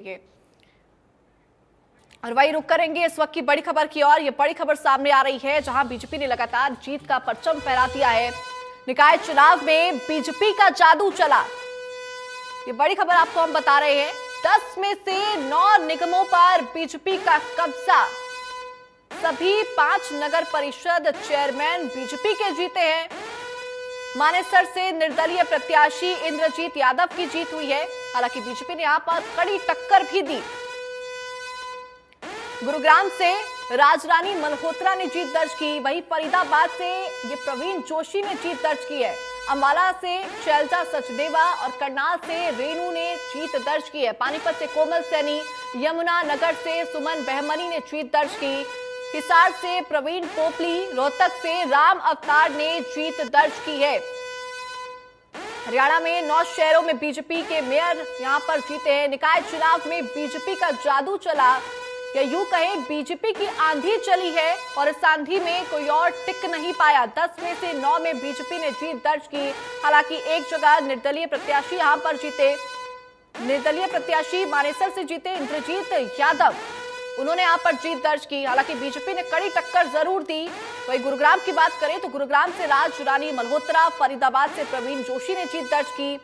ये और वही रुक करेंगे इस वक्त की बड़ी खबर की ओर। ये बड़ी खबर सामने आ रही है जहां बीजेपी ने लगातार जीत का परचम फहरा दिया है। निकाय चुनाव में बीजेपी का जादू चला, ये बड़ी खबर आपको हम बता रहे हैं। 10 में से 9 निगमों पर बीजेपी का कब्जा। सभी 5 नगर परिषद चेयरमैन बीजेपी के जीते हैं। मानेसर से निर्दलीय प्रत्याशी इंद्रजीत यादव की जीत हुई है। हालांकि बीजेपी ने यहां पर कड़ी टक्कर भी दी। गुरुग्राम से राजरानी मल्होत्रा ने जीत दर्ज की, वहीं फरीदाबाद से ये प्रवीण जोशी ने जीत दर्ज की है। अंबाला से शैलजा सचदेवा और करनाल से रेणु ने जीत दर्ज की है। पानीपत से कोमल सैनी, यमुना नगर से सुमन बहमनी ने जीत दर्ज की। हिसार से प्रवीण पोपली, रोहतक से राम अवतार ने जीत दर्ज की है। हरियाणा में 9 शहरों में बीजेपी के मेयर यहां पर जीते हैं। निकाय चुनाव में बीजेपी का जादू चला, या यूं कहें बीजेपी की आंधी चली है और इस आंधी में कोई और टिक नहीं पाया। 10 में से 9 में बीजेपी ने जीत दर्ज की। हालांकि एक जगह निर्दलीय प्रत्याशी यहां पर जीते। निर्दलीय प्रत्याशी मानेसर से जीते इंद्रजीत यादव, उन्होंने यहां पर जीत दर्ज की। हालांकि बीजेपी ने कड़ी टक्कर जरूर दी। वहीं गुरुग्राम की बात करें तो गुरुग्राम से राजरानी मल्होत्रा, फरीदाबाद से प्रवीण जोशी ने जीत दर्ज की।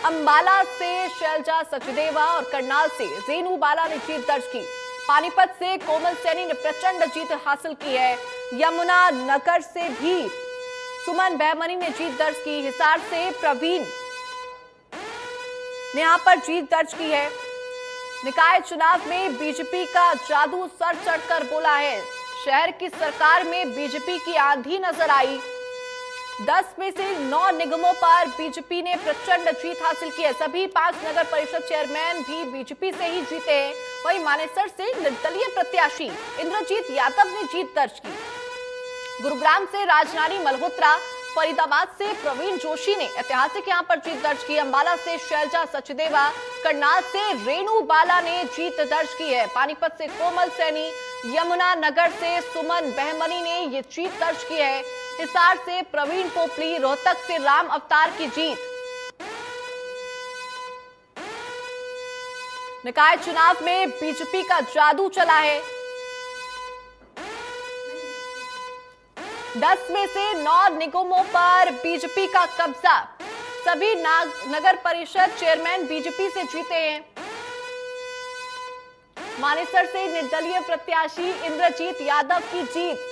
अंबाला से शैलजा सचदेवा और करनाल से रेणु बाला ने जीत दर्ज की। पानीपत से कोमल सैनी ने प्रचंड जीत हासिल की है। यमुना नगर से भी सुमन बहमनी ने जीत दर्ज की। हिसार से प्रवीण ने यहां पर जीत दर्ज की है। निकाय चुनाव में बीजेपी का जादू सर चढ़कर बोला है। शहर की सरकार में बीजेपी की आंधी नजर आई। 10 में से 9 निगमों पर बीजेपी ने प्रचंड जीत हासिल की है। सभी 5 नगर परिषद चेयरमैन भी बीजेपी से ही जीते हैं। वहीं मानेसर से निर्दलीय प्रत्याशी इंद्रजीत यादव ने जीत दर्ज की। गुरुग्राम से राजरानी मल्होत्रा, फरीदाबाद से प्रवीण जोशी ने ऐतिहासिक यहां पर जीत दर्ज की। अंबाला से शैलजा सचदेवा, करनाल से रेणु बाला ने जीत दर्ज की है। पानीपत से कोमल सैनी, यमुना नगर से सुमन बहमनी ने ये जीत दर्ज की है। हिसार से प्रवीण पोपली, रोहतक से राम अवतार की जीत। निकाय चुनाव में बीजेपी का जादू चला है। 10 में से 9 निगमों पर बीजेपी का कब्जा। सभी नगर परिषद चेयरमैन बीजेपी से जीते हैं। मानेसर से निर्दलीय प्रत्याशी इंद्रजीत यादव की जीत।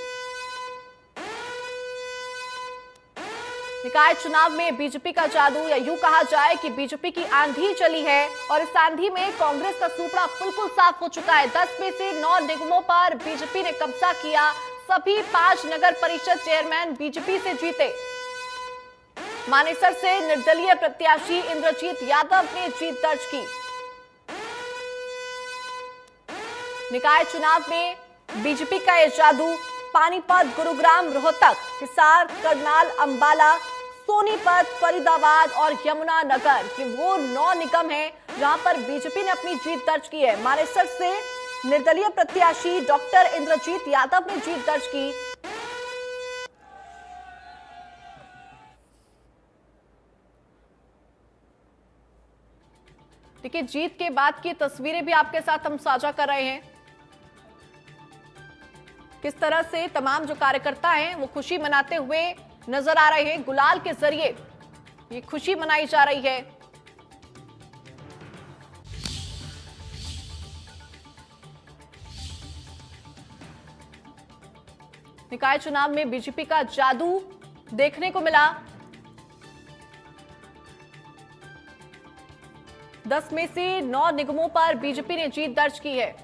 निकाय चुनाव में बीजेपी का जादू, या यूं कहा जाए कि बीजेपी की आंधी चली है और इस आंधी में कांग्रेस का सूपड़ा बिल्कुल साफ हो चुका है। 10 में से 9 निगमों पर बीजेपी ने कब्जा किया। सभी 5 नगर परिषद चेयरमैन बीजेपी से जीते। मानेसर से निर्दलीय प्रत्याशी इंद्रजीत यादव ने जीत दर्ज की। निकाय चुनाव में बीजेपी का यह जादू पानीपत, गुरुग्राम, रोहतक, हिसार, करनाल, अंबाला, सोनीपत, फरीदाबाद और यमुना नगर, ये वो 9 निगम हैं जहां पर बीजेपी ने अपनी जीत दर्ज की है। मानेसर से निर्दलीय प्रत्याशी डॉक्टर इंद्रजीत यादव ने जीत दर्ज की। देखिए, जीत के बाद की तस्वीरें भी आपके साथ हम साझा कर रहे हैं। किस तरह से तमाम जो कार्यकर्ता हैं वो खुशी मनाते हुए नजर आ रहे हैं। गुलाल के जरिए ये खुशी मनाई जा रही है। निकाय चुनाव में बीजेपी का जादू देखने को मिला। 10 में से 9 निगमों पर बीजेपी ने जीत दर्ज की है।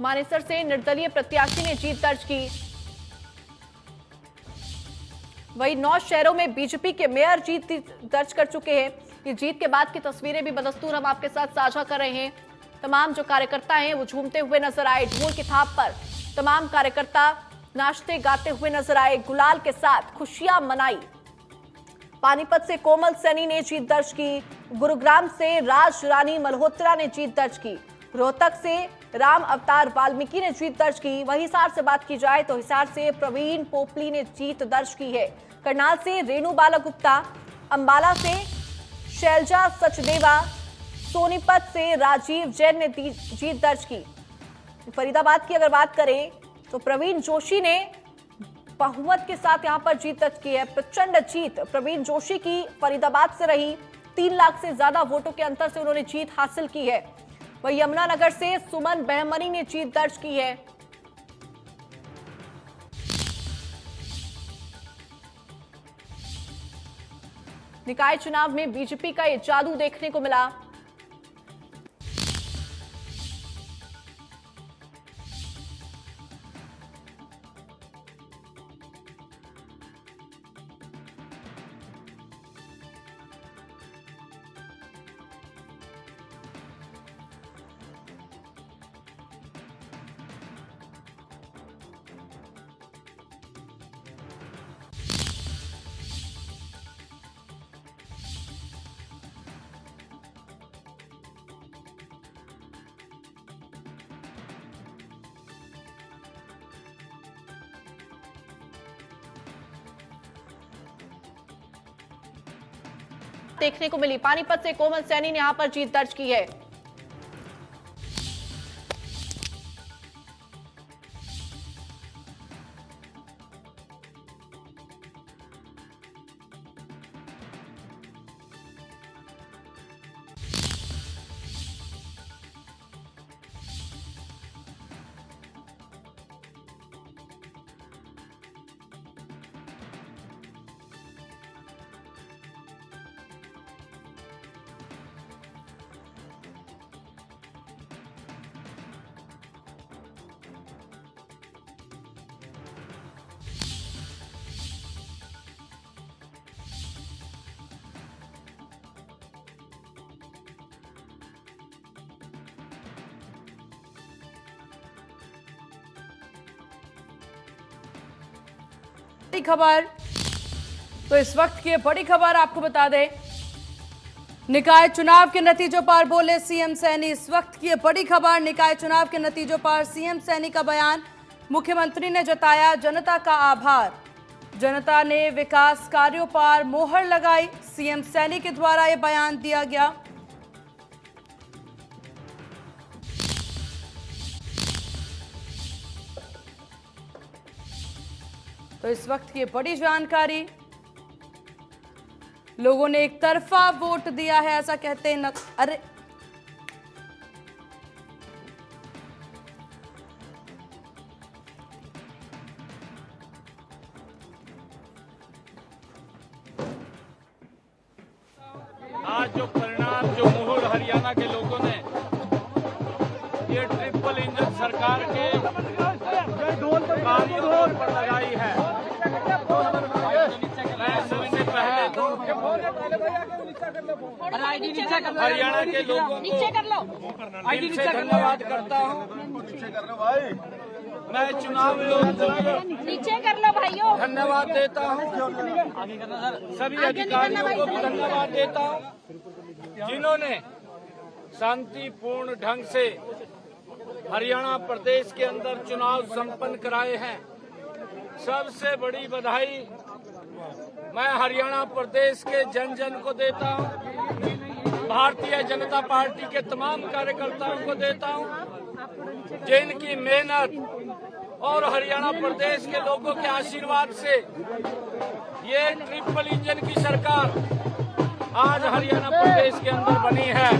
मानेसर से निर्दलीय प्रत्याशी ने जीत दर्ज की। वहीं 9 शहरों में बीजेपी के मेयर जीत दर्ज कर चुके हैं। ये जीत के बाद की तस्वीरें भी बदस्तूर हम आपके साथ साझा कर रहे हैं। तमाम जो कार्यकर्ता हैं वो झूमते हुए नजर आए। ढोल की थाप पर तमाम कार्यकर्ता नाचते गाते हुए नजर आए। गुलाल के साथ खुशियां मनाई। पानीपत से कोमल सैनी ने जीत दर्ज की। गुरुग्राम से राजरानी मल्होत्रा ने जीत दर्ज की। रोहतक से राम अवतार वाल्मीकि ने जीत दर्ज की। वहीं हिसार से बात की जाए तो हिसार से प्रवीण पोपली ने जीत दर्ज की है। करनाल से रेणु बाला गुप्ता, अंबाला से शैलजा सचदेवा, सोनीपत से राजीव जैन ने जीत दर्ज की। फरीदाबाद की अगर बात करें तो प्रवीण जोशी ने बहुमत के साथ यहां पर जीत दर्ज की है। प्रचंड जीत प्रवीण जोशी की फरीदाबाद से रही। 3 लाख से ज्यादा वोटों के अंतर से उन्होंने जीत हासिल की है। वहीं यमुनानगर से सुमन बहमनी ने जीत दर्ज की है। निकाय चुनाव में बीजेपी का ये जादू देखने को मिला। देखने को मिली। पानीपत से कोमल सैनी ने यहां पर जीत दर्ज की है। खबर तो इस वक्त की बड़ी खबर आपको बता दें, निकाय चुनाव के नतीजों पर बोले सीएम सैनी। इस वक्त की बड़ी खबर, निकाय चुनाव के नतीजों पर सीएम सैनी का बयान। मुख्यमंत्री ने जताया जनता का आभार। जनता ने विकास कार्यों पर मोहर लगाई। सीएम सैनी के द्वारा यह बयान दिया गया। तो इस वक्त की बड़ी जानकारी, लोगों ने एक तरफा वोट दिया है ऐसा कहते हैं। अरे आज जो परिणाम, जो मुहर हरियाणा के लोगों ने ये ट्रिपल इंजन सरकार के कामों पर लगाई है, मैं सबसे पहले हरियाणा के लोगों को दिल से धन्यवाद करता हूं। मैं चुनाव नीचे कर लो भाइयों, धन्यवाद देता हूं। सभी अधिकारियों को भी धन्यवाद देता हूं जिन्होंने शांतिपूर्ण ढंग से हरियाणा प्रदेश के अंदर चुनाव संपन्न कराए हैं। सबसे बड़ी बधाई मैं हरियाणा प्रदेश के जन जन को देता हूं, भारतीय जनता पार्टी के तमाम कार्यकर्ताओं को देता हूं जिनकी मेहनत और हरियाणा प्रदेश के लोगों के आशीर्वाद से ये ट्रिपल इंजन की सरकार आज हरियाणा प्रदेश के अंदर बनी है।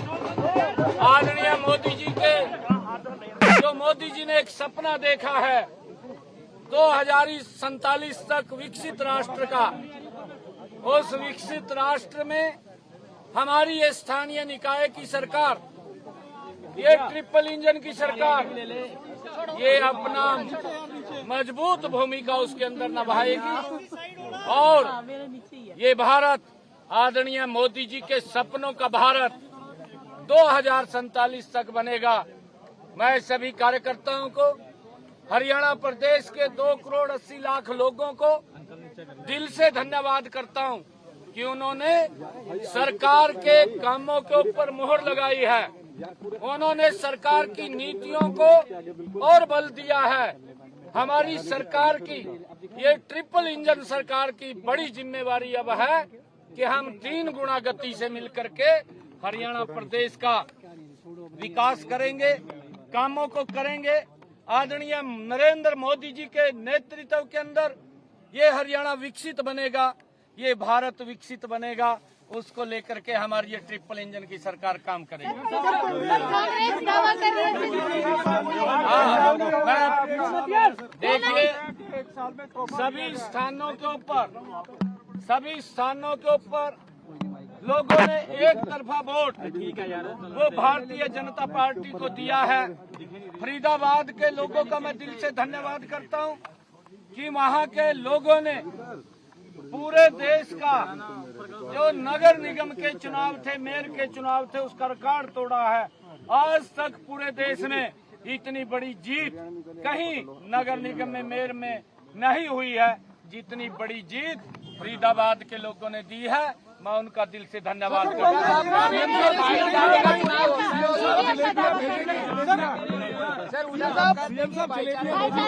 आदरणीय मोदी जी के, जो मोदी जी ने एक सपना देखा है 2047 तक विकसित राष्ट्र का, उस विकसित राष्ट्र में हमारी ये स्थानीय निकाय की सरकार, ये ट्रिपल इंजन की सरकार, ये अपना मजबूत भूमिका उसके अंदर निभाएगी और ये भारत आदरणीय मोदी जी के सपनों का भारत 2047 तक बनेगा। मैं सभी कार्यकर्ताओं को, हरियाणा प्रदेश के 2 करोड़ 80 लाख लोगों को दिल से धन्यवाद करता हूं कि उन्होंने सरकार के कामों के ऊपर मुहर लगाई है। उन्होंने सरकार की नीतियों को और बल दिया है। हमारी सरकार की, ये ट्रिपल इंजन सरकार की बड़ी जिम्मेवारी अब है कि हम 3 गुना गति से मिलकर के हरियाणा प्रदेश का विकास करेंगे, कामों को करेंगे। आदरणीय नरेंद्र मोदी जी के नेतृत्व के अंदर ये हरियाणा विकसित बनेगा, ये भारत विकसित बनेगा। उसको लेकर के हमारी ये ट्रिपल इंजन की सरकार काम करेगी। कांग्रेस दावा कर रही देखिए, सभी स्थानों के ऊपर लोगों ने एक तरफा वोट वो भारतीय जनता पार्टी को दिया है। फरीदाबाद के लोगों का मैं दिल से धन्यवाद करता हूं कि वहां के लोगों ने पूरे देश का जो नगर निगम के चुनाव थे, मेयर के चुनाव थे, उसका रिकॉर्ड तोड़ा है। आज तक पूरे देश में इतनी बड़ी जीत कहीं नगर निगम में, मेयर में नहीं हुई है जितनी बड़ी जीत फरीदाबाद के लोगों ने दी है। मैं उनका दिल से धन्यवाद करता हूँ।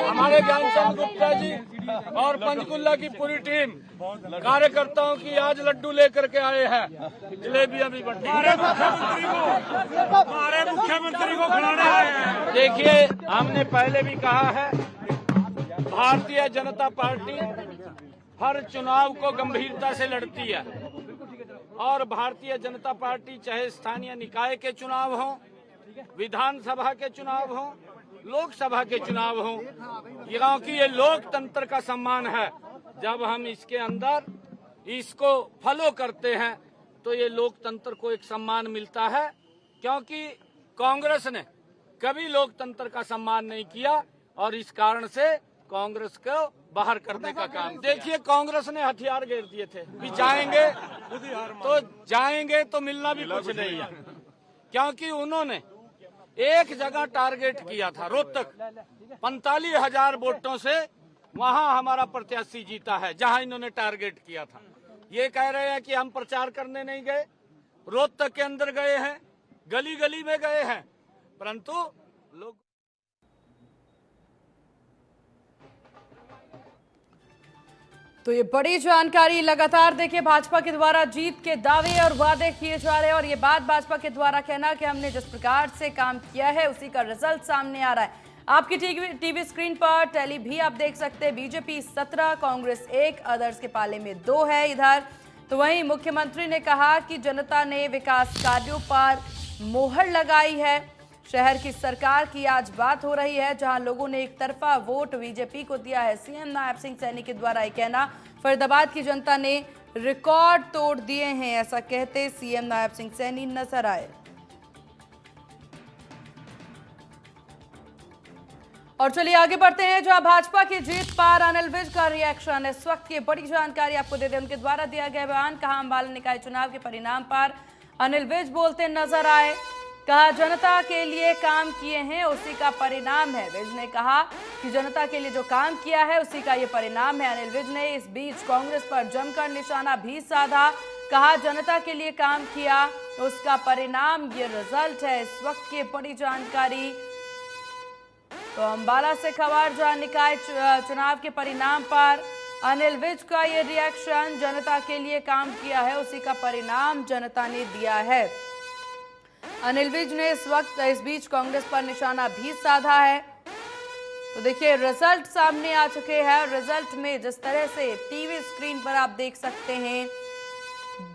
हमारे ज्ञानचंद गुप्ता जी और पंचकुला की पूरी टीम कार्यकर्ताओं की आज लड्डू लेकर के आए हैं, जलेबियां भी बंटी। हमारे मुख्यमंत्री को खिलाने आए हैं। देखिए, हमने पहले भी कहा है, भारतीय जनता पार्टी हर चुनाव को गंभीरता से लड़ती है और भारतीय जनता पार्टी चाहे स्थानीय निकाय के चुनाव हो, विधानसभा के चुनाव हो, लोकसभा के चुनाव हो, क्योंकि ये लोकतंत्र का सम्मान है। जब हम इसके अंदर इसको फॉलो करते हैं तो ये लोकतंत्र को एक सम्मान मिलता है, क्योंकि कांग्रेस ने कभी लोकतंत्र का सम्मान नहीं किया और इस कारण से कांग्रेस को बाहर करने का काम। देखिए, कांग्रेस ने हथियार घेर दिए थे कि जाएंगे तो मिलना भी कुछ नहीं है, क्योंकि उन्होंने एक जगह टारगेट किया था, रोहतक 45,000 वोटों से वहां हमारा प्रत्याशी जीता है, जहां इन्होंने टारगेट किया था। ये कह रहे हैं कि हम प्रचार करने नहीं गए, रोहतक के अंदर गए हैं, गली गली में गए हैं, परंतु लोग तो ये बड़ी जानकारी। लगातार देखिए, भाजपा के द्वारा जीत के दावे और वादे किए जा रहे हैं और ये बात भाजपा के द्वारा कहना कि हमने जिस प्रकार से काम किया है उसी का रिजल्ट सामने आ रहा है। आपकी टीवी स्क्रीन पर टैली भी आप देख सकते हैं। बीजेपी 17, कांग्रेस 1, अदर्स के पाले में 2 है इधर। तो वहीं मुख्यमंत्री ने कहा कि जनता ने विकास कार्यों पर मोहर लगाई है। शहर की सरकार की आज बात हो रही है, जहां लोगों ने एक तरफा वोट बीजेपी को दिया है। सीएम नायब सिंह सैनी के द्वारा यह कहना, फरीदाबाद की जनता ने रिकॉर्ड तोड़ दिए हैं, ऐसा कहते सीएम नायब सिंह सैनी नजर आए। और चलिए आगे बढ़ते हैं, जहां भाजपा की जीत पर अनिल विज का रिएक्शन। इस वक्त की बड़ी जानकारी आपको दे दें, उनके द्वारा दिया गया बयान। कहा, अंबाला निकाय चुनाव के परिणाम पर अनिल विज बोलते नजर आए। कहा, जनता के लिए काम किए हैं उसी का परिणाम है। विज ने कहा कि जनता के लिए जो काम किया है उसी का ये परिणाम है। अनिल विज ने इस बीच कांग्रेस पर जमकर निशाना भी साधा। कहा, जनता के लिए काम किया उसका परिणाम ये रिजल्ट है। इस वक्त की बड़ी जानकारी। तो अंबाला से खबर, जहां निकाय चुनाव के परिणाम पर अनिल विज का ये रिएक्शन। जनता के लिए काम किया है उसी का परिणाम जनता ने दिया है। अनिल विज ने इस बीच कांग्रेस पर निशाना भी साधा है। तो देखिए, रिजल्ट सामने आ चुके हैं। रिजल्ट में जिस तरह से टीवी स्क्रीन पर आप देख सकते हैं,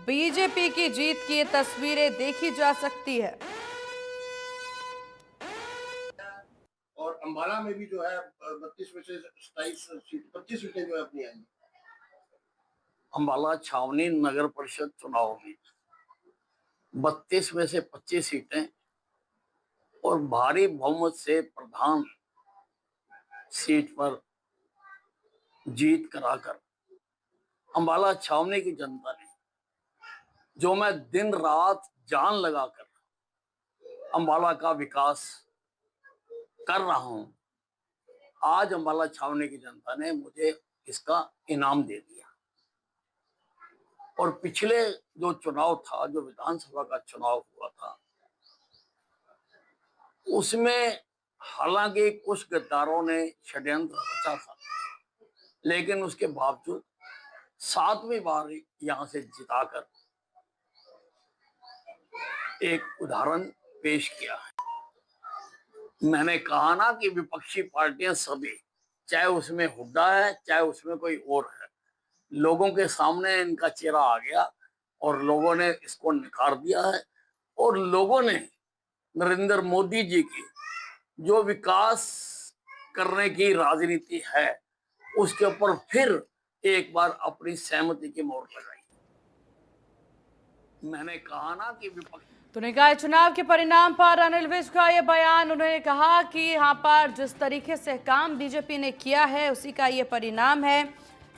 बीजेपी की जीत की तस्वीरें देखी जा सकती है। और अंबाला में भी जो है 32 में से 25 सीटें जो है अपनी आई। अंबाला छावनी नगर परिषद चुनाव में 32 में से 25 सीटें और भारी बहुमत से प्रधान सीट पर जीत कराकर अंबाला छावनी की जनता ने, जो मैं दिन रात जान लगाकर अंबाला का विकास कर रहा हूं, आज अंबाला छावनी की जनता ने मुझे इसका इनाम दे दिया। और पिछले जो चुनाव था, जो विधानसभा का चुनाव हुआ था, उसमें हालांकि कुछ गद्दारों ने षड्यंत्र रचा था, लेकिन उसके बावजूद 7वीं बार यहां से जिताकर एक उदाहरण पेश किया है। मैंने कहा ना कि विपक्षी पार्टियां सभी, चाहे उसमें हुड्डा है चाहे उसमें कोई और है, लोगों के सामने इनका चेहरा आ गया और लोगों ने इसको नकार दिया है। और लोगों ने नरेंद्र मोदी जी की जो विकास करने की राजनीति है उसके ऊपर फिर एक बार अपनी सहमति की मोहर लगाई। मैंने कहा ना कि विपक्ष तो निकाय चुनाव के परिणाम पर अनिल विज का ये बयान, उन्होंने कहा कि यहाँ पर जिस तरीके से काम बीजेपी ने किया है उसी का ये परिणाम है।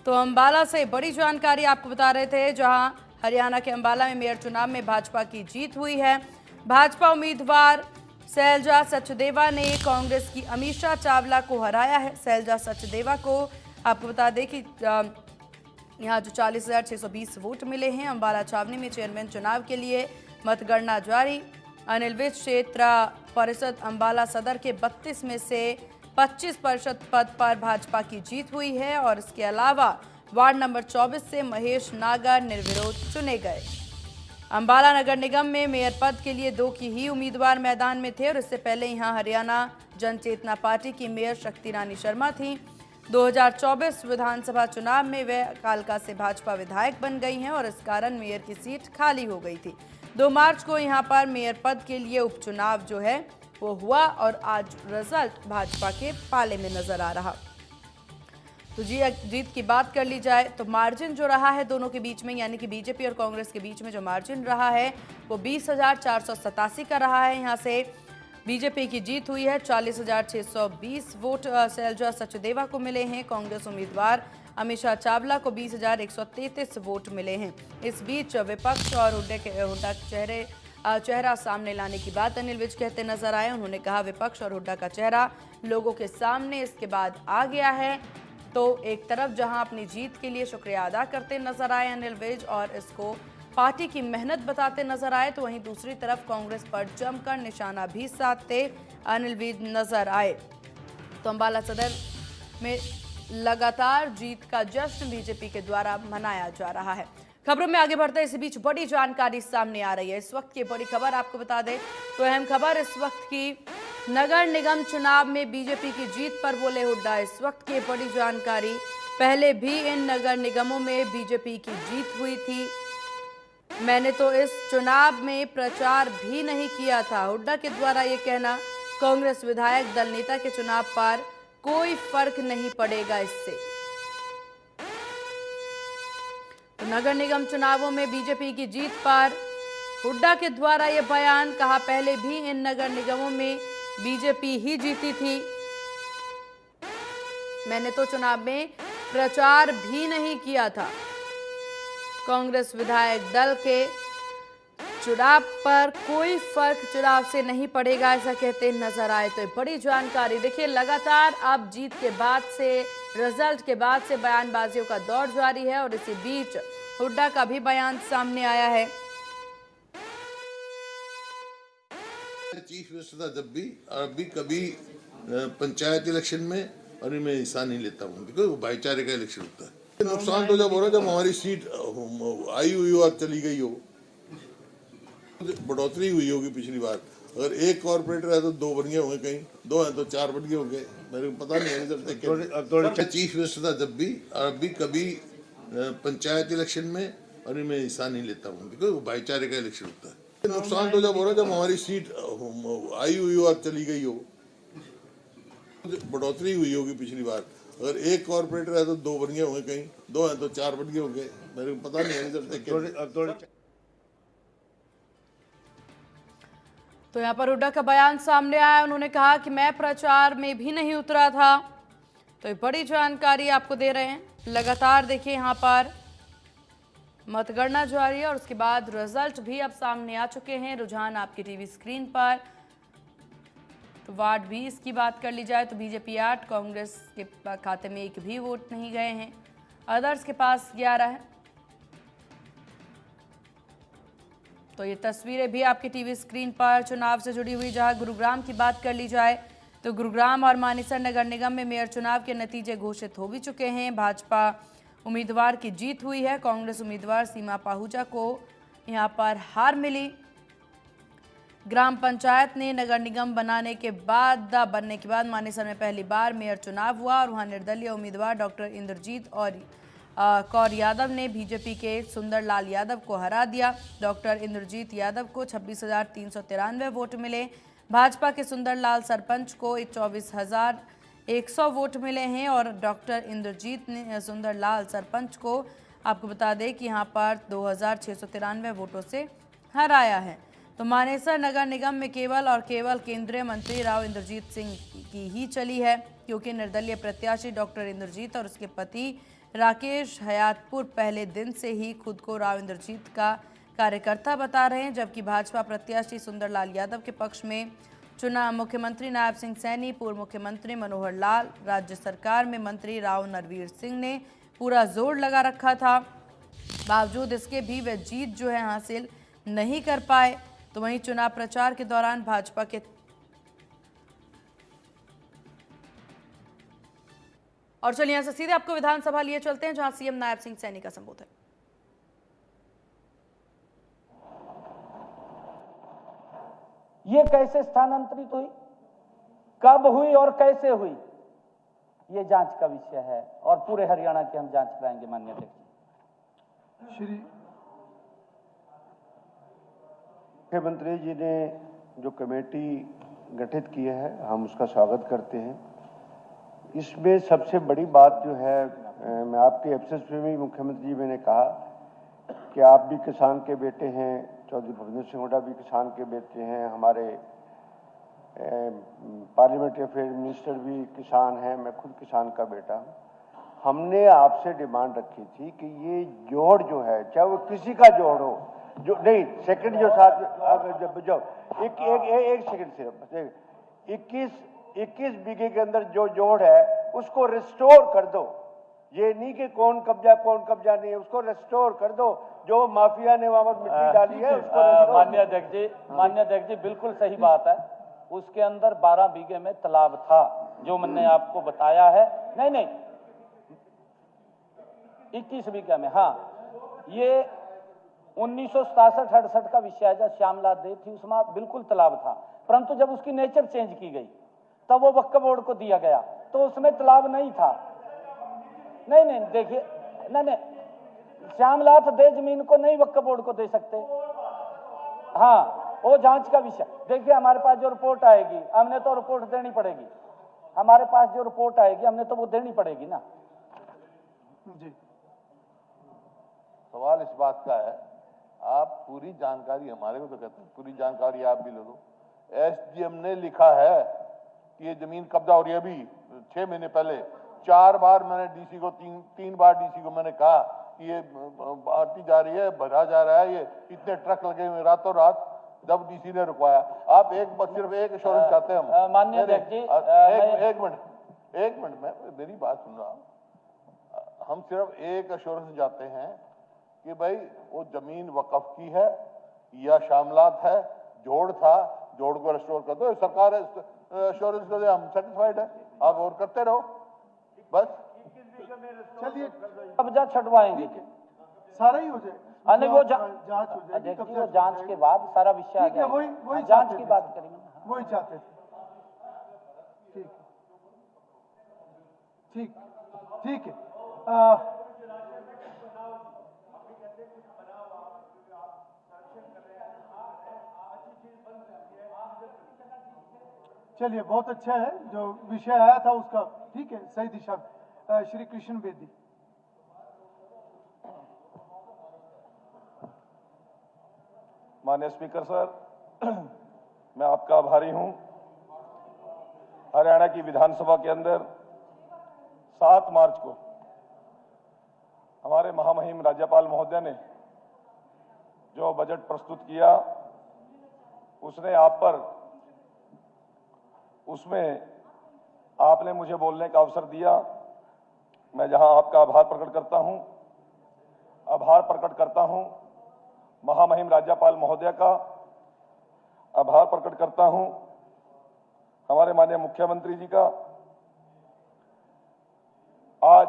तो अंबाला से बड़ी जानकारी आपको बता रहे थे, जहां हरियाणा के अंबाला में मेयर चुनाव में भाजपा की जीत हुई है। भाजपा उम्मीदवार शैलजा सचदेवा ने कांग्रेस की अमीषा चावला को हराया है। शैलजा सचदेवा को आपको बता दें कि यहाँ जो 40,620 वोट मिले हैं। अंबाला छावनी में चेयरमैन चुनाव के लिए मतगणना जारी। अनिल विज क्षेत्र परिषद अंबाला सदर के 32 में से 25% पद पर भाजपा की जीत हुई है और इसके अलावा वार्ड नंबर 24 से महेश नागर निर्विरोध चुने गए। अंबाला नगर निगम में मेयर पद के लिए 2 की ही उम्मीदवार मैदान में थे और इससे पहले यहां हरियाणा जनचेतना पार्टी की मेयर शक्ति रानी शर्मा थी। 2024 विधानसभा चुनाव में वे कालका से भाजपा विधायक बन गई हैं और इस कारण मेयर की सीट खाली हो गई थी। 2 मार्च को यहां पर मेयर पद के लिए उपचुनाव जो है वो हुआ और आज रिजल्ट भाजपा के पाले में नजर आ रहा। तो जीत की बात कर ली जाए तो मार्जिन जो रहा है दोनों के बीच में, यानी कि बीजेपी और कांग्रेस के बीच में जो मार्जिन रहा है वो 20,487 का रहा है। यहाँ से बीजेपी की जीत हुई है। 40,620 वोट शैलजा सचदेवा को मिले हैं। कांग्रेस उम्मीदवार अमीषा चावला को 20,133 वोट मिले हैं। इस बीच विपक्ष और हुड्डा चेहरा सामने लाने की बात अनिल विज कहते नजर आए। उन्होंने कहा विपक्ष और हुड्डा का चेहरा लोगों के सामने इसके बाद आ गया है। तो एक तरफ जहां अपनी जीत के लिए शुक्रिया अदा करते नजर आए अनिल विज और इसको पार्टी की मेहनत बताते नजर आए, तो वहीं दूसरी तरफ कांग्रेस पर जमकर निशाना भी साधते अनिल विज नजर आए। तो अंबाला सदर में लगातार जीत का जश्न बीजेपी के द्वारा मनाया जा रहा है। खबरों में आगे बढ़ते इसी बीच बड़ी जानकारी सामने आ रही है। इस वक्त की बड़ी खबर आपको बता दें तो अहम खबर इस वक्त की, नगर निगम चुनाव में बीजेपी की जीत पर बोले हुड्डा। इस वक्त की बड़ी जानकारी, पहले भी इन नगर निगमों में बीजेपी की जीत हुई थी। मैंने तो इस चुनाव में प्रचार भी नहीं किया था। हुड्डा के द्वारा ये कहना, कांग्रेस विधायक दल नेता के चुनाव पर कोई फर्क नहीं पड़ेगा इससे। तो नगर निगम चुनावों में बीजेपी की जीत पर हुड्डा के द्वारा ये बयान, कहा पहले भी इन नगर निगमों में बीजेपी ही जीती थी। मैंने तो चुनाव में प्रचार भी नहीं किया था। कांग्रेस विधायक दल के चुनाव पर कोई फर्क चुनाव से नहीं पड़ेगा, ऐसा कहते नजर आए। तो बड़ी जानकारी देखिए, लगातार अब जीत के बाद से, रिजल्ट के बाद से बयानबाजियों का दौर जारी है और इसी बीच हुड्डा का भी बयान सामने आया है। चीफ मिनिस्टर था जब भी, और अभी कभी पंचायत इलेक्शन में और मैं हिस्सा नहीं लेता हूँ क्योंकि वो भाईचारे का इलेक्शन होता है। नुकसान तो जब हो रहा है जब हमारी सीट आई हुई हो और चली गई हो, बढ़ोतरी हुई होगी पिछली बार। अगर एक कॉर्पोरेटर है तो 2 बन गए होंगे, कहीं 2 हैं तो 4 बन गए होंगे, मेरे को पता नहीं है। चीफ मिनिस्टर था जब भी, और अभी कभी पंचायत इलेक्शन में और मैं हिस्सा नहीं लेता हूँ क्योंकि वो भाईचारे का इलेक्शन होता है। नुकसान तो जब हो रहा है जब हमारी सीट आई हुई हो और चली गई हो, बढ़ोतरी हुई होगी पिछली बार। अगर एक कॉर्पोरेटर है तो 2 बन गए होंगे, कहीं 2 हैं तो 4 बन गए होंगे, मेरे को पता नहीं है। तो यहाँ पर हुड्डा का बयान सामने आया। उन्होंने कहा कि मैं प्रचार में भी नहीं उतरा था। तो ये बड़ी जानकारी आपको दे रहे हैं। लगातार देखिए यहाँ पर मतगणना जारी है और उसके बाद रिजल्ट भी अब सामने आ चुके हैं। रुझान आपकी टीवी स्क्रीन पर। तो वार्ड 20 की बात कर ली जाए तो बीजेपी 8, कांग्रेस के खाते में 1 भी वोट नहीं गए हैं, अदर्स के पास 11 है। तो ये तस्वीरें भी आपकी टीवी स्क्रीन पर चुनाव से जुड़ी हुई। जहां गुरुग्राम की बात कर ली जाए तो गुरुग्राम और मानेसर नगर निगम में मेयर चुनाव के नतीजे घोषित हो भी चुके हैं। भाजपा उम्मीदवार की जीत हुई है। कांग्रेस उम्मीदवार सीमा पाहूजा को यहां पर हार मिली। ग्राम पंचायत ने नगर निगम बनने के बाद मानेसर में पहली बार मेयर चुनाव हुआ और वहां निर्दलीय उम्मीदवार डॉक्टर इंद्रजीत और कौर यादव ने बीजेपी के सुंदरलाल यादव को हरा दिया। डॉक्टर इंद्रजीत यादव को 26,393 वोट मिले। भाजपा के सुंदरलाल सरपंच को 24,100 वोट मिले हैं और डॉक्टर इंद्रजीत ने सुंदरलाल सरपंच को आपको बता दें कि यहां पर 2,693 वोटों से हराया है। तो मानेसर नगर निगम में केवल केंद्रीय मंत्री राव इंद्रजीत सिंह की ही चली है, क्योंकि निर्दलीय प्रत्याशी डॉक्टर इंद्रजीत और उसके पति राकेश हयातपुर पहले दिन से ही खुद को राव इंद्रजीत का कार्यकर्ता बता रहे हैं, जबकि भाजपा प्रत्याशी सुंदरलाल यादव के पक्ष में चुनाव मुख्यमंत्री नायब सिंह सैनी, पूर्व मुख्यमंत्री मनोहर लाल, राज्य सरकार में मंत्री राव नरवीर सिंह ने पूरा जोर लगा रखा था। बावजूद इसके भी वे जीत जो है हासिल नहीं कर पाए। तो वहीं चुनाव प्रचार के दौरान भाजपा के और चलिए यहां से सीधे आपको विधानसभा लिए चलते हैं, जहां सीएम नायब सिंह सैनी का संबोधन। ये कैसे स्थानांतरित हुई, कब हुई और कैसे हुई, ये जांच का विषय है और पूरे हरियाणा की हम जांच कराएंगे माननीय अध्यक्ष। श्री मुख्यमंत्री जी ने जो कमेटी गठित की है, हम उसका स्वागत करते हैं। इसमें सबसे बड़ी बात जो है, मैं आपके एब्सेंस में भी मुख्यमंत्री जी मैंने कहा कि आप भी किसान के बेटे हैं, चौधरी भूपेंद्र सिंह हुड्डा भी किसान के बेटे हैं, हमारे पार्लियामेंट्री अफेयर मिनिस्टर भी किसान हैं, मैं खुद किसान का बेटा हूं। हमने आपसे डिमांड रखी थी कि ये जोड़ जो है, चाहे वो किसी का जोड़ हो, जो नहीं सेकंड जो साथ जो एक सेकंड से 21 बीघे के अंदर जो जोड़ है उसको रिस्टोर कर दो। ये नहीं कि कौन कब्जा नहीं है, उसको रिस्टोर कर दो। जो माफिया ने वहां पर मिट्टी डाली है उसको माननीय अध्यक्ष जी बिल्कुल सही बात है। उसके अंदर 12 बीघे में तालाब था, जो मैंने आपको बताया है। नहीं 21 बीघे में, हाँ, ये 1967-68 का विषय है, जब श्यामला देव थी उसमें बिल्कुल तालाब था, परंतु जब उसकी नेचर चेंज की गई तब वो वक्फ बोर्ड को दिया गया, तो उसमें तालाब नहीं था। नहीं देखिए, नहीं श्यामलाथ दे जमीन को नहीं वक्फ बोर्ड को दे सकते। हाँ, वो जांच का विषय। देखिए हमारे पास जो रिपोर्ट आएगी हमने तो रिपोर्ट देनी पड़ेगी, हमारे पास जो रिपोर्ट आएगी हमने तो वो देनी पड़ेगी ना जी। सवाल इस बात का है, आप पूरी जानकारी, हमारे को तो कहते हैं पूरी जानकारी आप भी ले लो। एसडीएम ने लिखा है कि ये जमीन कब्जा हो रही है। अभी 6 महीने पहले 4 बार मैंने डीसी को, 3 बार डीसी को मैंने कहा कि ये आती जा रही है, भरा जा रहा है, ये इतने ट्रक लगे हुए रातों रात, जब डीसी ने रुकवाया। आप सिर्फ एक एश्योरेंस चाहते हैं हम। माननीय अध्यक्ष जी, एक मिनट में मेरी बात सुन रहा। हम सिर्फ एक एश्योरेंस चाहते हैं कि भाई वो जमीन वक्फ की है या शामलात है, जोड़ था, जोड़ को रेस्टोर कर दो। सरकार एश्योरेंस कर दे, हम सेटिस्फाइड है, आप और करते रहो बस। चलिए कब्जा छुड़वाएंगे, सारा ही हो जाए। नहीं वो जांच हो जाएगी, वो जांच के बाद सारा विषय आ जाएगा। वही जांच की बात करेंगे, वही चाहते थे। ठीक है। चलिए, बहुत अच्छा है जो विषय आया था उसका, ठीक है, सही दिशा। श्री कृष्ण बेदी। माननीय स्पीकर सर, मैं आपका आभारी हूं। हरियाणा की विधानसभा के अंदर 7 मार्च को हमारे महामहिम राज्यपाल महोदय ने जो बजट प्रस्तुत किया, उसने आप पर, उसमें आपने मुझे बोलने का अवसर दिया। मैं जहां आपका आभार प्रकट करता हूं, महामहिम राज्यपाल महोदय का आभार प्रकट करता हूं, हमारे माननीय मुख्यमंत्री जी का। आज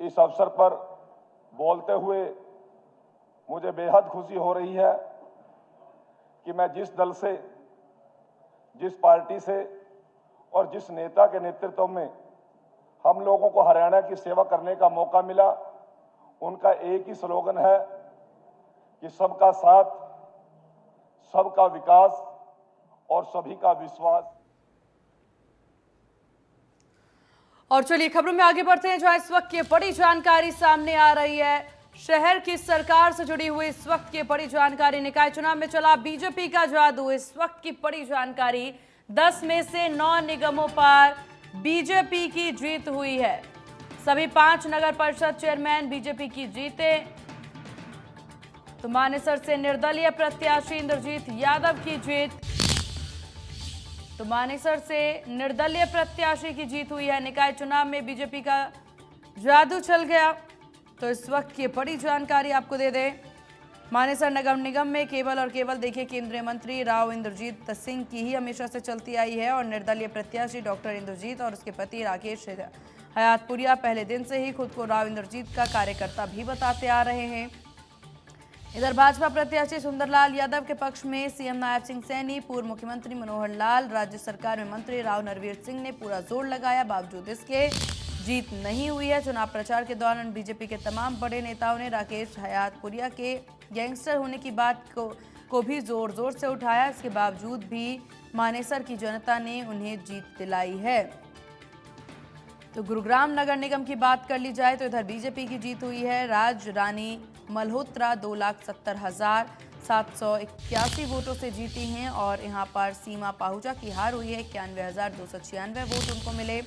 इस अवसर पर बोलते हुए मुझे बेहद खुशी हो रही है कि मैं जिस दल से, जिस पार्टी से और जिस नेता के नेतृत्व में हम लोगों को हरियाणा की सेवा करने का मौका मिला, उनका एक ही स्लोगन है कि सबका साथ, सबका विकास और सभी का विश्वास। और चलिए खबरों में आगे बढ़ते हैं, जहां इस वक्त की बड़ी जानकारी सामने आ रही है। शहर की सरकार से जुड़ी हुई इस वक्त की बड़ी जानकारी। निकाय चुनाव में चला बीजेपी का जादू। इस वक्त की बड़ी जानकारी, 10 में से 9 निगमों पर बीजेपी की जीत हुई है। सभी 5 नगर परिषद चेयरमैन बीजेपी की जीते। तो मानेसर से निर्दलीय प्रत्याशी इंद्रजीत यादव की जीत। तो मानेसर से निर्दलीय प्रत्याशी की जीत हुई है। निकाय चुनाव में बीजेपी का जादू चल गया। तो इस वक्त की बड़ी जानकारी आपको दे दें, मानेसर नगर निगम में केवल और केवल देखिए केंद्रीय मंत्री राव इंद्रजीत सिंह की ही हमेशा से चलती आई है और निर्दलीय प्रत्याशी डॉक्टर इंद्रजीत और उसके पति राकेश हयातपुरिया पहले दिन से ही खुद को राव इंद्रजीत का कार्यकर्ता भी बताते आ रहे हैं। इधर भाजपा प्रत्याशी सुंदरलाल यादव के पक्ष में सीएम नायब सिंह सैनी, पूर्व मुख्यमंत्री मनोहर लाल, राज्य सरकार में मंत्री राव नरवीर सिंह ने पूरा जोर लगाया। बावजूद इसके जीत नहीं हुई है। चुनाव प्रचार के दौरान बीजेपी के तमाम बड़े नेताओं ने राकेश हयातपुरिया के गैंगस्टर होने की बात को भी जोर जोर से उठाया। इसके बावजूद भी मानेसर की जनता ने उन्हें जीत दिलाई है। तो गुरुग्राम नगर निगम की बात कर ली जाए तो इधर बीजेपी की जीत हुई है। राज रानी मल्होत्रा 2,70,781 वोटों से जीती हैं और यहां पर सीमा पाहुजा की हार हुई है। 91,296 वोट उनको मिले।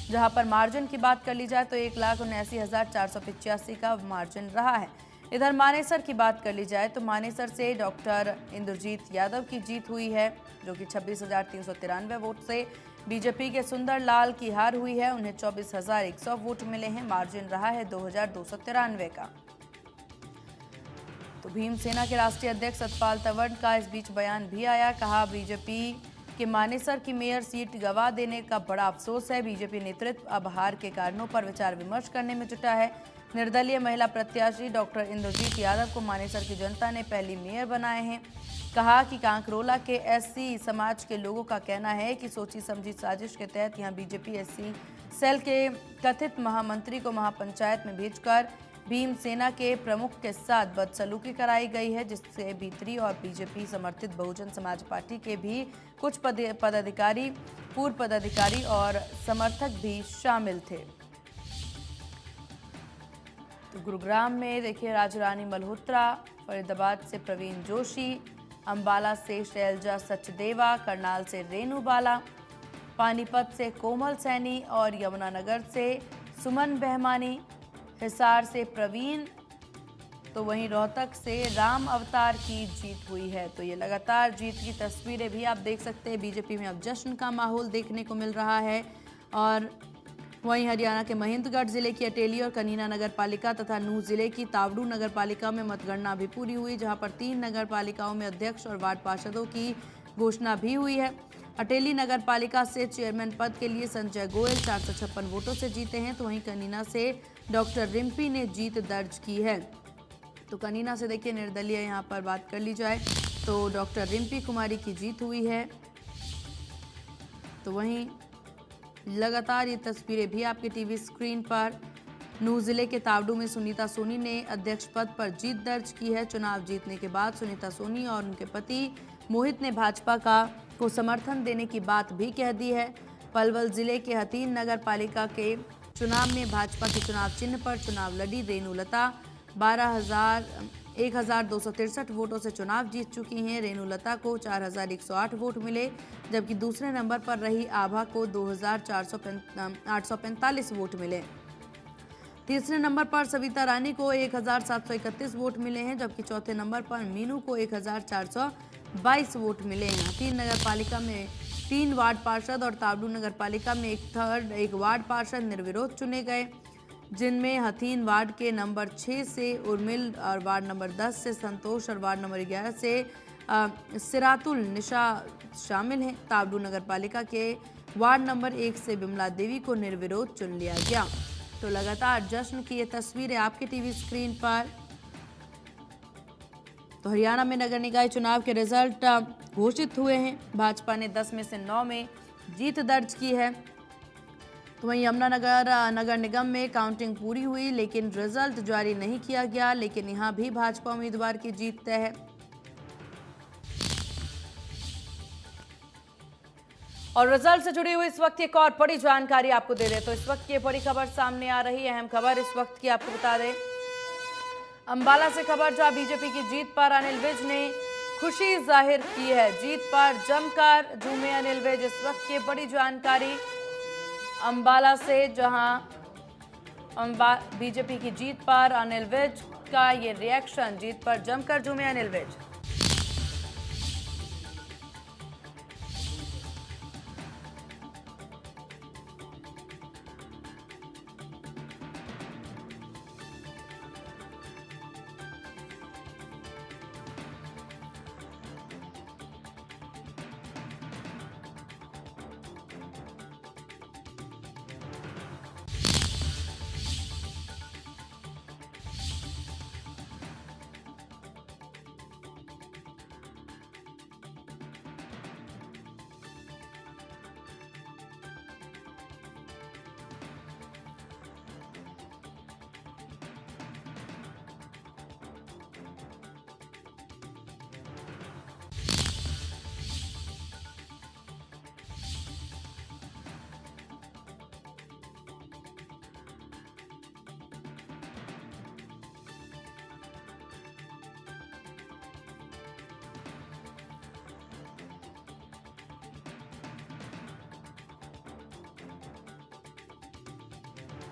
जहां पर मार्जिन की बात कर ली जाए तो 1,79,485 का मार्जिन रहा है। इधर मानेसर की बात कर ली जाए तो मानेसर से डॉक्टर इंद्रजीत यादव की जीत हुई है, जो कि 26,393 वोट से। बीजेपी के सुंदर लाल की हार हुई है, उन्हें 24,100 वोट मिले हैं। मार्जिन रहा है 2,293 का। तो भीमसेना के राष्ट्रीय अध्यक्ष सतपाल तंवर का इस बीच बयान भी आया। कहा, बीजेपी के मानेसर की मेयर सीट गंवा देने का बड़ा अफसोस है। बीजेपी नेतृत्व अब हार के कारणों पर विचार विमर्श करने में जुटा है। निर्दलीय महिला प्रत्याशी डॉक्टर इंद्रजीत यादव को मानेसर की जनता ने पहली मेयर बनाए हैं। कहा कि कांकरोला के एससी समाज के लोगों का कहना है कि सोची समझी साजिश के तहत यहां बीजेपी एससी सेल के कथित महामंत्री को महापंचायत में भेजकर भीमसेना के प्रमुख के साथ बदसलूकी कराई गई है, जिससे भीतरी और बीजेपी समर्थित बहुजन समाज पार्टी के भी कुछ पदाधिकारी, पूर्व पदाधिकारी और समर्थक भी शामिल थे। तो गुरुग्राम में देखिए राजरानी मल्होत्रा, फरीदाबाद से प्रवीण जोशी, अंबाला से शैलजा सचदेवा, करनाल से रेणु बाला, पानीपत से कोमल सैनी और यमुनानगर से सुमन बहमानी, हिसार से प्रवीण, तो वहीं रोहतक से राम अवतार की जीत हुई है। तो ये लगातार जीत की तस्वीरें भी आप देख सकते हैं। बीजेपी में अब जश्न का माहौल देखने को मिल रहा है। और वहीं हरियाणा के महेंद्रगढ़ जिले की अटेली और कनीना नगर पालिका तथा नूह जिले की तावड़ू नगर पालिका में मतगणना भी पूरी हुई, जहां पर 3 नगर पालिकाओं में अध्यक्ष और वार्ड पार्षदों की घोषणा भी हुई है। अटेली नगर पालिका से चेयरमैन पद के लिए संजय गोयल 456 वोटों से जीते हैं, तो वहीं कनीना से डॉक्टर रिम्पी ने जीत दर्ज की है। तो कनीना से देखिए निर्दलीय यहाँ पर बात कर ली जाए तो डॉक्टर रिम्पी कुमारी की जीत हुई है। तो वहीं लगातार ये तस्वीरें भी आपके टीवी स्क्रीन पर। नूह जिले के तावड़ू में सुनीता सोनी ने अध्यक्ष पद पर जीत दर्ज की है। चुनाव जीतने के बाद सुनीता सोनी और उनके पति मोहित ने भाजपा को समर्थन देने की बात भी कह दी है। पलवल जिले के हथीन नगर पालिका के चुनाव में भाजपा के चुनाव चिन्ह पर चुनाव लड़ी रेणु लता 1,263 वोटों से चुनाव जीत चुकी हैं। रेणु लता को 4,108 वोट मिले, जबकि दूसरे नंबर पर रही आभा को 2,845 वोट मिले। तीसरे नंबर पर सविता रानी को 1,731 वोट मिले हैं, जबकि चौथे नंबर पर मीनू को 1,422 वोट मिले हैं। हथीन नगर पालिका में 3 वार्ड पार्षद और तावड़ू नगर पालिका में एक वार्ड पार्षद निर्विरोध चुने गए, जिनमें हथीन वार्ड के नंबर 6 से उर्मिल और वार्ड नंबर 10 से संतोष और वार्ड नंबर 11 से सिरातुल निशा शामिल हैं। तावड़ू नगर पालिका के वार्ड नंबर 1 से बिमला देवी को निर्विरोध चुन लिया गया। तो लगातार जश्न की ये तस्वीरें आपके टीवी स्क्रीन पर। तो हरियाणा में नगर निकाय चुनाव के रिजल्ट घोषित हुए हैं। भाजपा ने 10 में से 9 में जीत दर्ज की है। तो वहीं यमुनानगर नगर निगम में काउंटिंग पूरी हुई, लेकिन रिजल्ट जारी नहीं किया गया। लेकिन यहां भी भाजपा उम्मीदवार की जीत तय है। और रिजल्ट से जुड़ी हुई इस वक्त एक और बड़ी जानकारी आपको दे दें। तो इस वक्त की बड़ी खबर सामने आ रही है। अहम खबर इस वक्त की आपको बता दें, अंबाला से खबर, जहां बीजेपी की जीत पर अनिल विज ने खुशी जाहिर की है। जीत पर जमकर झूमे अनिल विज। इस वक्त की बड़ी जानकारी अंबाला से, जहां बीजेपी की जीत पर अनिल विज का ये रिएक्शन। जीत पर जमकर झूमे अनिल विज।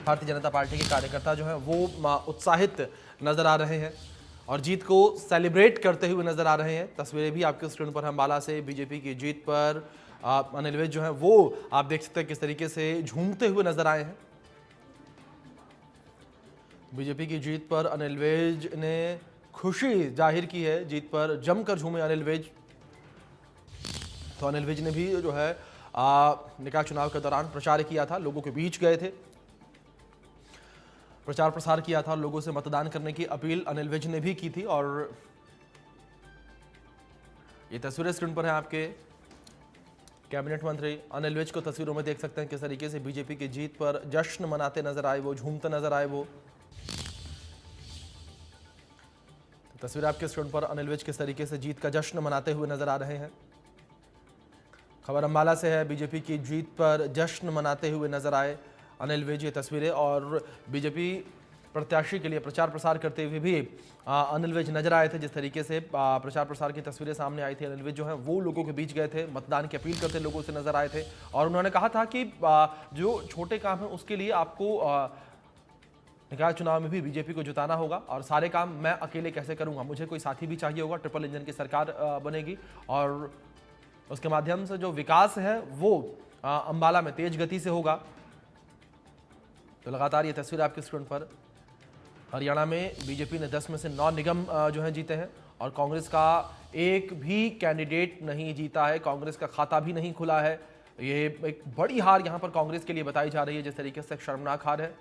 भारतीय जनता पार्टी के कार्यकर्ता जो हैं वो उत्साहित नजर आ रहे हैं और जीत को सेलिब्रेट करते हुए नजर आ रहे हैं। तस्वीरें भी आपके स्क्रीन पर, अंबाला से बीजेपी की जीत पर अनिल विज जो हैं वो आप देख सकते हैं किस तरीके से झूमते हुए नजर आए हैं। बीजेपी की जीत पर अनिल विज ने खुशी जाहिर की है। जीत पर जमकर झूमे अनिल विज। तो अनिल विज ने भी जो है निकाय चुनाव के दौरान प्रचार किया था, लोगों के बीच गए थे, प्रचार प्रसार किया था और लोगों से मतदान करने की अपील अनिल विज ने भी की थी। और ये तस्वीरें स्क्रीन पर है आपके। कैबिनेट मंत्री अनिल विज को तस्वीरों में देख सकते हैं किस तरीके से बीजेपी की जीत पर जश्न मनाते नजर आए वो, झूमते नजर आए वो। तस्वीर आपके स्क्रीन पर, अनिल विज किस तरीके से जीत का जश्न मनाते हुए नजर आ रहे हैं। खबर अंबाला से है, बीजेपी की जीत पर जश्न मनाते हुए नजर आए अनिल विज। ये तस्वीरें और बीजेपी प्रत्याशी के लिए प्रचार प्रसार करते हुए भी अनिल विज नजर आए थे। जिस तरीके से प्रचार प्रसार की तस्वीरें सामने आई थी, अनिल विज जो है वो लोगों के बीच गए थे, मतदान की अपील करते लोगों से नजर आए थे। और उन्होंने कहा था कि जो छोटे काम है उसके लिए आपको निकाय चुनाव में भी बीजेपी को जिताना होगा और सारे काम मैं अकेले कैसे करूंगा, मुझे कोई साथी भी चाहिए होगा। ट्रिपल इंजन की सरकार बनेगी और उसके माध्यम से जो विकास है वो अंबाला में तेज गति से होगा। तो लगातार ये तस्वीर आपकी स्क्रीन पर, हरियाणा में बीजेपी ने 10 में से 9 निगम जो हैं जीते हैं और कांग्रेस का एक भी कैंडिडेट नहीं जीता है, कांग्रेस का खाता भी नहीं खुला है। ये एक बड़ी हार यहाँ पर कांग्रेस के लिए बताई जा रही है, जिस तरीके से शर्मनाक हार है।